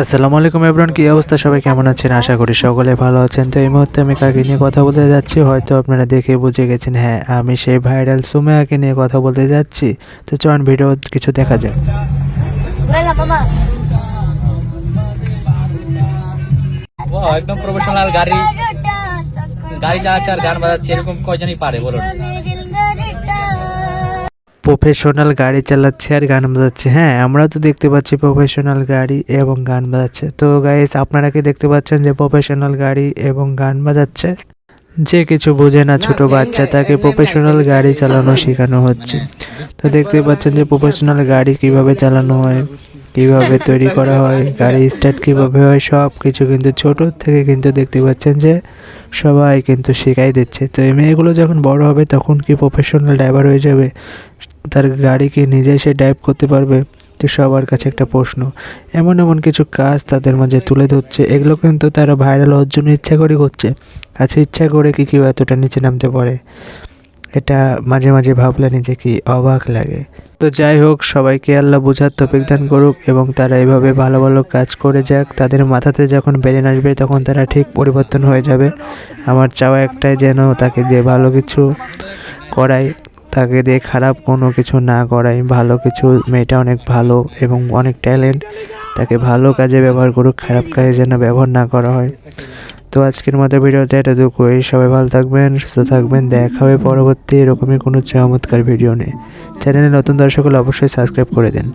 আসসালামু আলাইকুম এভরিওয়ান, কি অবস্থা? সবাই কেমন আছেন? আশা করি সকলে ভালো আছেন। তো এই মুহূর্তে আমি কাকে নিয়ে কথা বলতে যাচ্ছি হয়তো আপনারা দেখে বুঝে গেছেন। হ্যাঁ, আমি সেই ভাইরাল সুমাইয়াকে নিয়ে কথা বলতে যাচ্ছি। তো চলুন ভিডিও কিছু দেখা যাক। একদম প্রফেশনাল গাড়ি গাড়ি চালাচ্ছে আর গান বাজাচ্ছে, এরকম কয়জনই পারে বলুন? প্রফেশনাল গাড়ি চালাচ্ছে আর গান বাজাচ্ছে। হ্যাঁ, আমরা তো দেখতে পাচ্ছি প্রফেশনাল গাড়ি এবং গান বাজাচ্ছে। তো গাইস, আপনারা কি দেখতে পাচ্ছেন যে প্রফেশনাল গাড়ি এবং গান বাজাচ্ছে? যে কিছু বোঝে না ছোট বাচ্চা, তাকে প্রফেশনাল গাড়ি চালানো শেখানো হচ্ছে। তো দেখতে পাচ্ছেন যে প্রফেশনাল গাড়ি কিভাবে চালানো হয়, কিভাবে তৈরি করা হয়, গাড়ি স্টার্ট কিভাবে হয়, সব কিছু কিন্তু ছোট থেকে কিন্তু দেখতে পাচ্ছেন যে সবাই কিন্তু শেখাই দিচ্ছে। তো এই মেয়েগুলো যখন বড় হবে তখন কি প্রফেশনাল ড্রাইভার হয়ে যাবে? তার গাড়িকে নিজেই সে ড্রাইভ করতে পারবে? তো সবার কাছে একটা প্রশ্ন। এমন এমন কিছু কাজ তাদের মাঝে তুলে ধরছে, এগুলো কিন্তু তারা ভাইরাল হওয়ার জন্য ইচ্ছা করে করছে। আচ্ছা, ইচ্ছা করে কি কেউ এতটা নিচে নামতে পারে? এটা মাঝে মাঝে ভাবলে নিজে কি অবাক লাগে। তো যাই হোক, সবাইকে আল্লাহ বোঝার তৌফিক দান করুক এবং তারা এভাবে ভালো ভালো কাজ করে যাক। তাদের মাথাতে যখন ব্রেন আসবে তখন তারা ঠিক পরিবর্তন হয়ে যাবে। আমার চাওয়া একটাই, যেন তাকে দিয়ে ভালো কিছু করাই, তাকে দিয়ে খারাপ কোনো কিছু না করাই, ভালো কিছু। মেয়েটা অনেক ভালো এবং অনেক ট্যালেন্ট, তাকে ভালো কাজে ব্যবহার করুক, খারাপ কাজে যেন ব্যবহার না করা হয়। তো আজকের মতো ভিডিওতে এতটুকুই। সবাই ভালো থাকবেন, সুস্থ থাকবেন। দেখা হবে পরবর্তী এরকমই কোনো চমৎকার ভিডিও নিয়ে। চ্যানেলে নতুন দর্শক হলে অবশ্যই সাবস্ক্রাইব করে দিন।